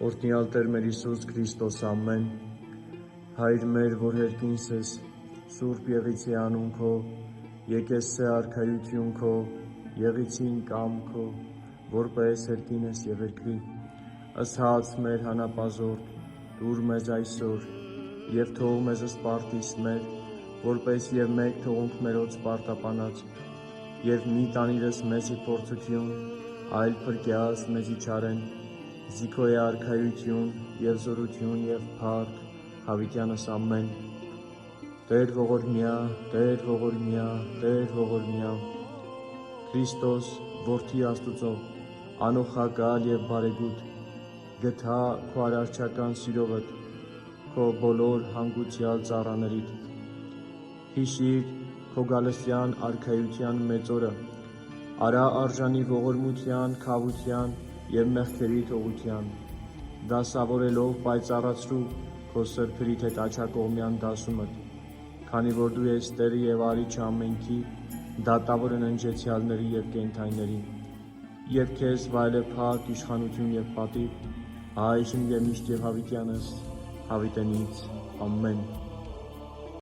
Օրհնյալ Տեր մեր Հիսուս Քրիստոս ամեն, Հայր մեր, որ երկինս ես, Սուրբ եղիցի անուն քո, եկես սե արքայություն քո, եղիցին կամ քո, որպես երկին ես եւ երկրի, ըստ հաց մեր հանապազորդ, դուր մեզ այսօր, եւ թող մեզ սպարտիս մեր, որպես եւ մեկ թողունք մերոց սպարտապանած, եւ մի տանիրս մեզի փորձություն, այլ փրկյաս մեզի չարեն, Զիքո է արքայություն եւ զորություն եւ փառք հավիտյանս ամեն։ Տեր ողորմյա, Տեր ողորմյա, Տեր ողորմյա, Քրիստոս որդի Աստուծո, անոխակալ եւ բարեգութ, գթա քո արարչական սիրովդ, քո բոլոր հանգուցյալ ծառաներիդ, հիշիր քո գալստյան արքայության մեծ օրը, արա արժանի ողորմության, քավության եւ մեղքերի թողության, դասավորելով պայծառացրու քո սրբրիթ հետ աչակողմյան դասումդ, քանի որ դու ես Տերը եւ արիչ ամենքի, դատավորը ընջեցյալների եւ կենդանիների, եւ քեզ վայելեփակ իշխանություն եւ պատիվ, այժմ եւ միշտ եւ հավիտյանս հավիտենից ամեն։